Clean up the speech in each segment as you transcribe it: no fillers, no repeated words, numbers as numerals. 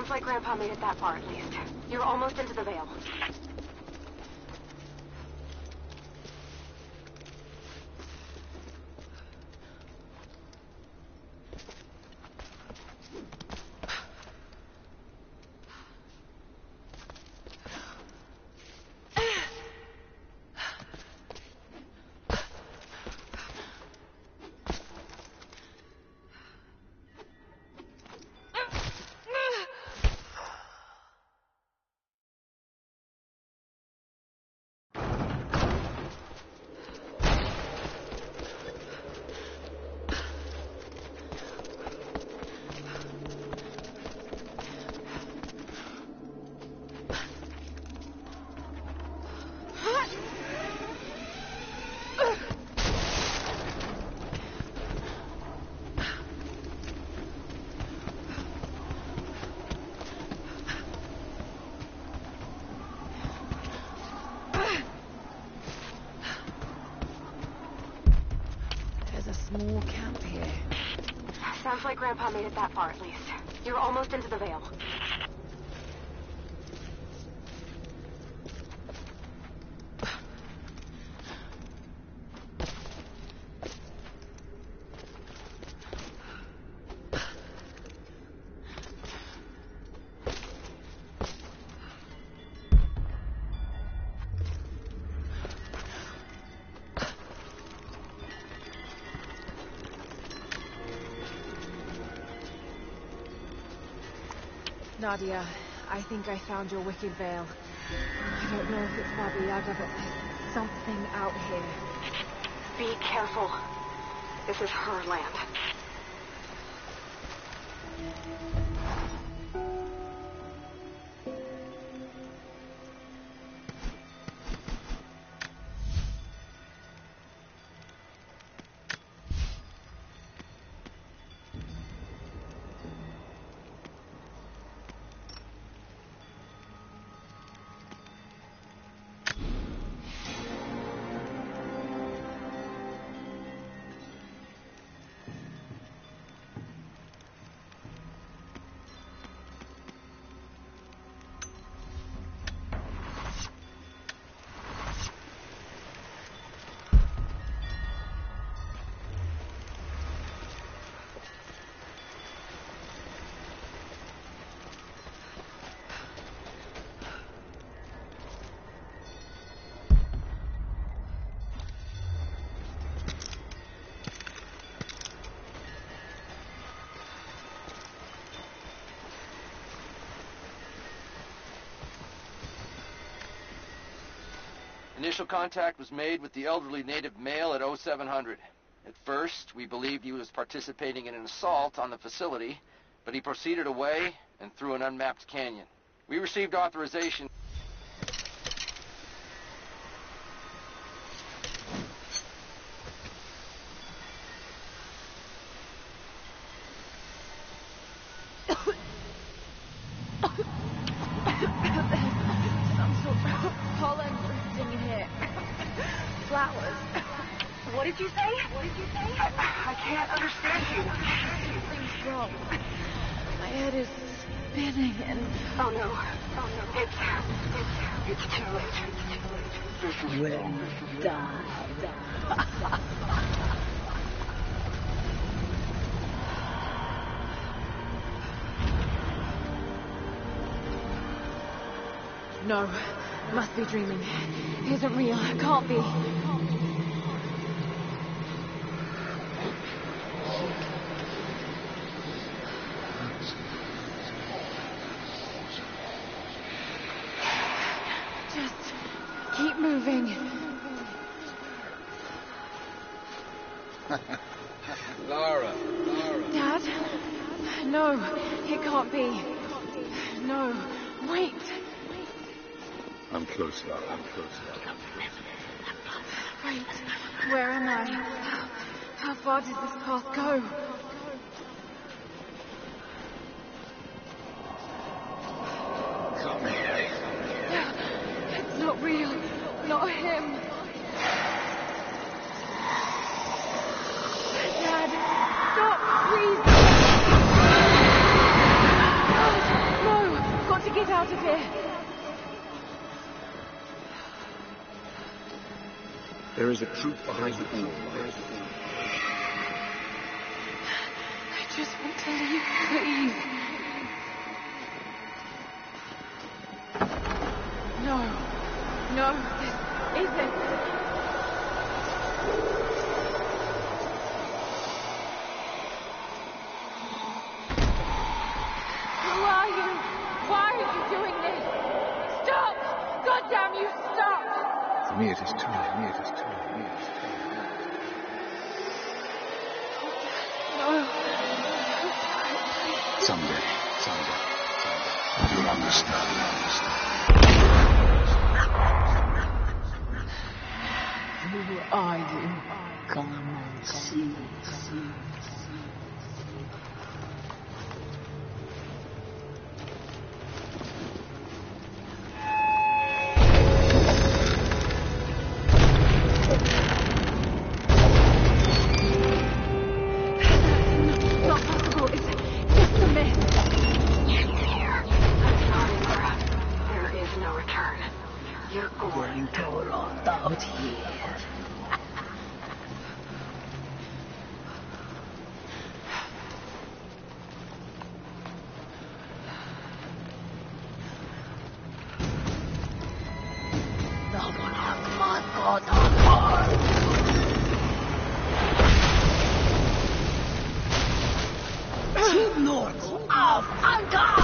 Sounds like Grandpa made it that far at least. You're almost into the Vale. Small camp here. Sounds like Grandpa made it that far at least. You're almost into the Vale. Nadia, I think I found your wicked veil. I don't know if it's Baba Yaga, but there's something out here. Be careful. This is her land. Initial contact was made with the elderly native male at 0700. At first, we believed he was participating in an assault on the facility, but he proceeded away and through an unmapped canyon. We received authorization. Pollen in here. Flowers. What did you say? What did you say? I can't understand you. Something's wrong. My head is spinning and... Oh no. Oh no. It's too late. It's too late. When die. No, must be dreaming. Isn't real, can't be. Just keep moving. Lara. Dad? No, it can't be. No, wait. I'm close, Lara. I'm close. Wait, where am I? How far does this path go? Come here. It's not real. Not him. Dad, stop, please. No. There is a troop behind the wall. I just want to leave, please. No, this isn't. Who are you? Why are you doing this? Stop! God damn you, stop! For me it is too late. No. Someday. You'll understand. Who are you? Come and see. Not possible. It's just a myth. That's not it, Laura. There is no return. You're going. Going to rot out here. Lords of Ankar!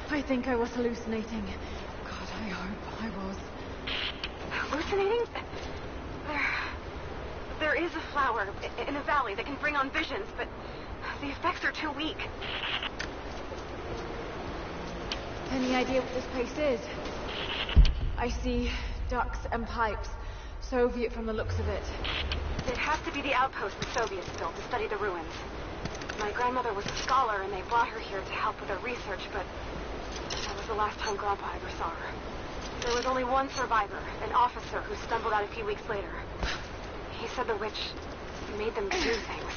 I think I was hallucinating. God, I hope I was. Hallucinating? There is a flower in a valley that can bring on visions, but the effects are too weak. Any idea what this place is? I see ducts and pipes. Soviet from the looks of it. It has to be the outpost the Soviets built to study the ruins. My grandmother was a scholar, and they brought her here to help with her research, but that was the last time Grandpa ever saw her. There was only one survivor, an officer who stumbled out a few weeks later. He said the witch made them do things.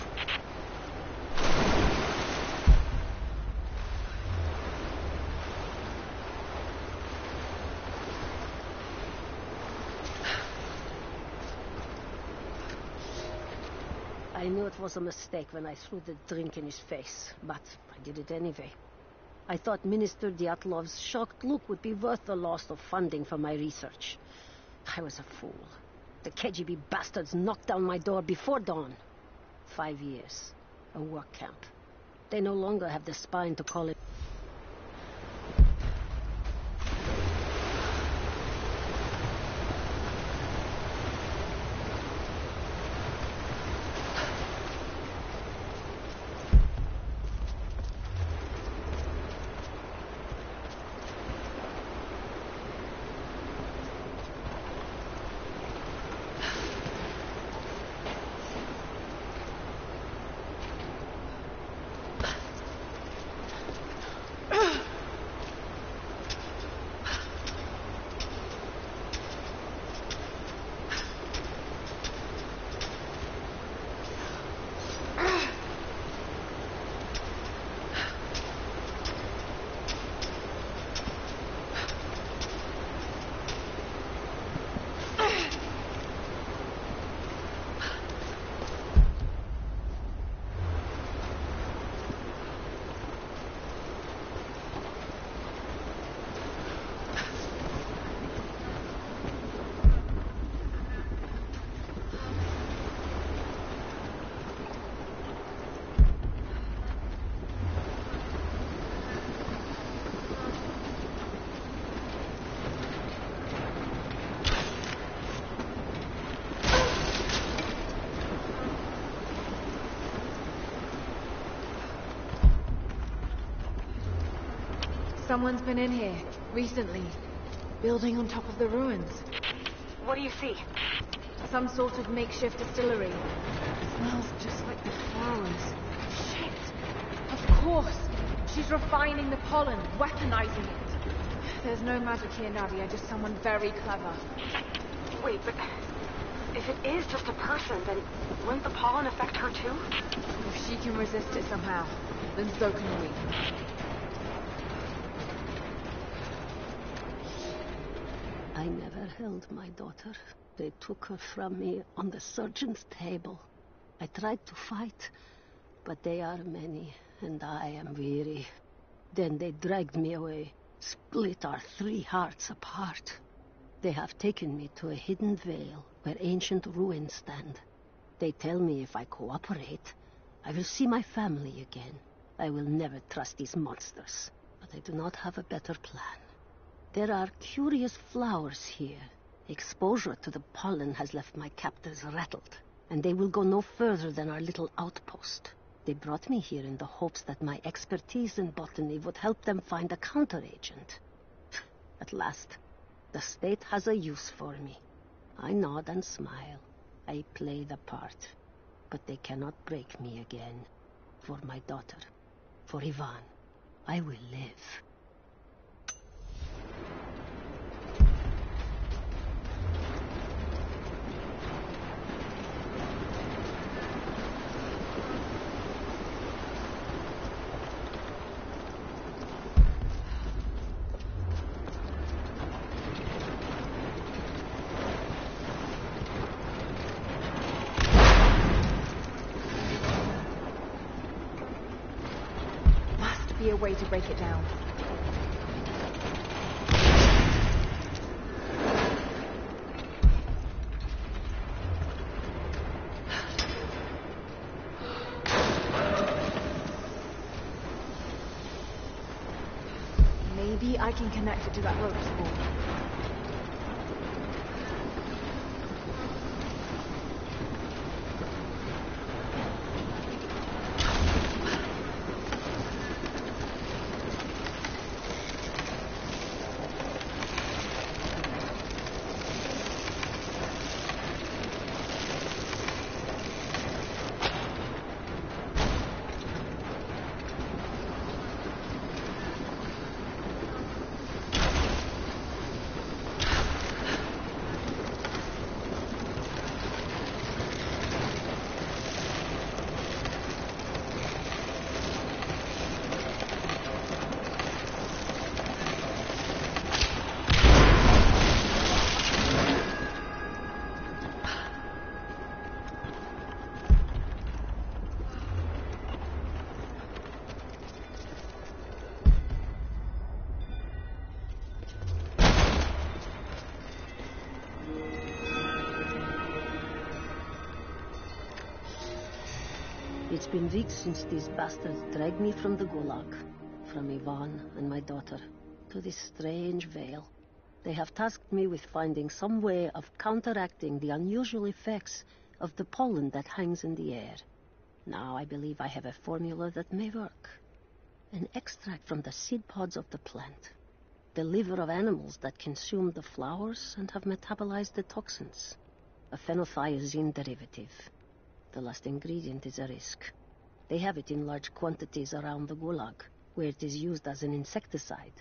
I knew it was a mistake when I threw the drink in his face, but I did it anyway. I thought Minister Dyatlov's shocked look would be worth the loss of funding for my research. I was a fool. The KGB bastards knocked down my door before dawn. 5 years. A work camp. They no longer have the spine to call it. Someone's been in here, recently. Building on top of the ruins. What do you see? Some sort of makeshift distillery. Smells just like the flowers. Shit! Of course! She's refining the pollen, weaponizing it. There's no magic here, Nadia, just someone very clever. Wait, but if it is just a person, then wouldn't the pollen affect her too? If she can resist it somehow, then so can we. I never held my daughter. They took her from me on the surgeon's table. I tried to fight, but they are many, and I am weary. Then they dragged me away, split our 3 hearts apart. They have taken me to a hidden vale where ancient ruins stand. They tell me if I cooperate, I will see my family again. I will never trust these monsters, but I do not have a better plan. There are curious flowers here. Exposure to the pollen has left my captors rattled, and they will go no further than our little outpost. They brought me here in the hopes that my expertise in botany would help them find a counteragent. At last, the state has a use for me. I nod and smile. I play the part. But they cannot break me again. For my daughter, for Ivan, I will live. Be a way to break it down. Maybe I can connect it to that rope spool. It's been weeks since these bastards dragged me from the Gulag, from Ivan and my daughter, to this strange vale. They have tasked me with finding some way of counteracting the unusual effects of the pollen that hangs in the air. Now I believe I have a formula that may work. An extract from the seed pods of the plant. The liver of animals that consume the flowers and have metabolized the toxins. A phenothiazine derivative. The last ingredient is a risk. They have it in large quantities around the Gulag, where it is used as an insecticide.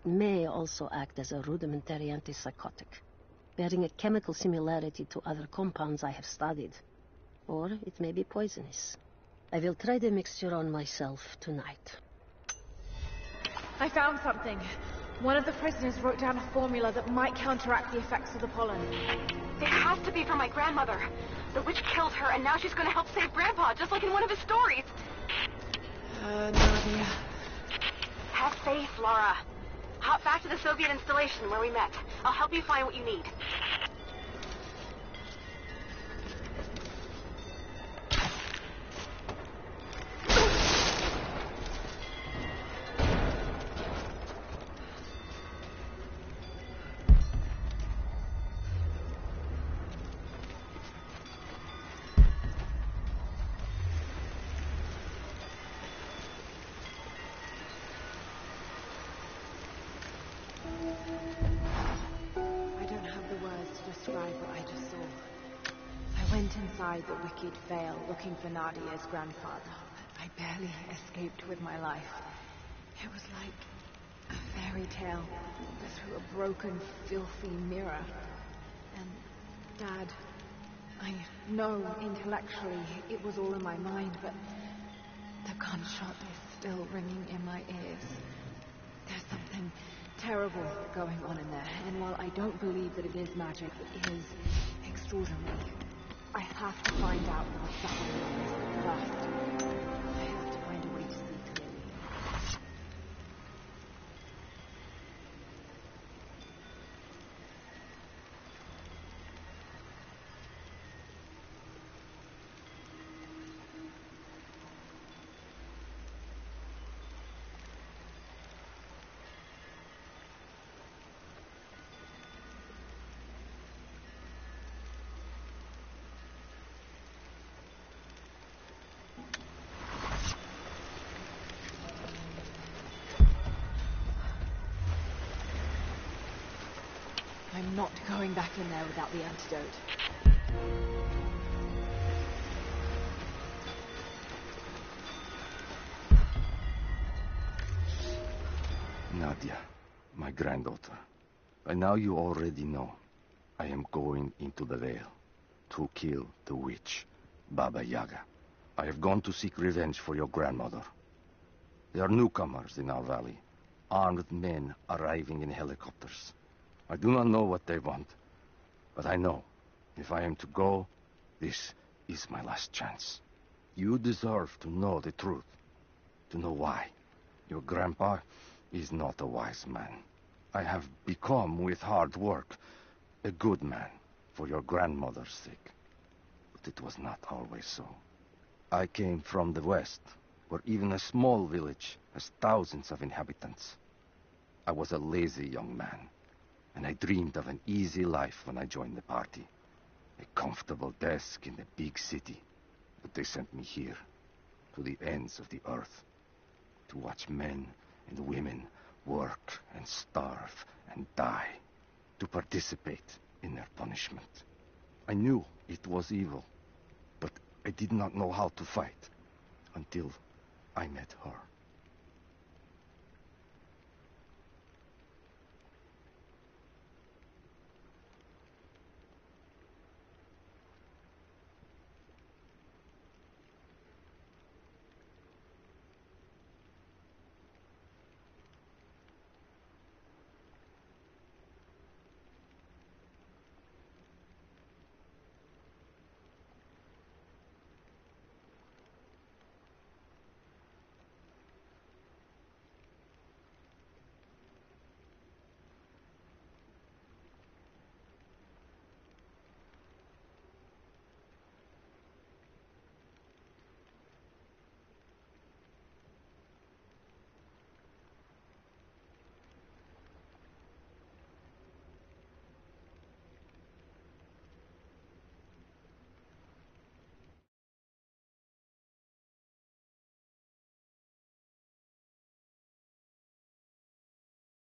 It may also act as a rudimentary antipsychotic, bearing a chemical similarity to other compounds I have studied. Or it may be poisonous. I will try the mixture on myself tonight. I found something. One of the prisoners wrote down a formula that might counteract the effects of the pollen. It has to be for my grandmother. The witch killed her, and now she's going to help save Grandpa, just like in one of his stories. Nadia. Have faith, Laura. Hop back to the Soviet installation where we met. I'll help you find what you need. I don't have the words to describe what I just saw. I went inside the wicked vale looking for Nadia's grandfather, but I barely escaped with my life. It was like a fairy tale through a broken, filthy mirror. And, Dad, I know intellectually it was all in my mind, but the gunshot is still ringing in my ears. There's something terrible going on in there, and while I don't believe that it is magic, it is extraordinary. I have to find out what's happening first. I have to find a way to see clearly. I'm not going back in there without the antidote. Nadia, my granddaughter. By now you already know. I am going into the Vale to kill the witch, Baba Yaga. I have gone to seek revenge for your grandmother. There are newcomers in our valley, armed men arriving in helicopters. I do not know what they want, but I know if I am to go, this is my last chance. You deserve to know the truth, to know why. Your grandpa is not a wise man. I have become, with hard work, a good man for your grandmother's sake. But it was not always so. I came from the west, where even a small village has thousands of inhabitants. I was a lazy young man, and I dreamed of an easy life when I joined the party. A comfortable desk in the big city. But they sent me here, to the ends of the earth, to watch men and women work and starve and die, to participate in their punishment. I knew it was evil, but I did not know how to fight until I met her.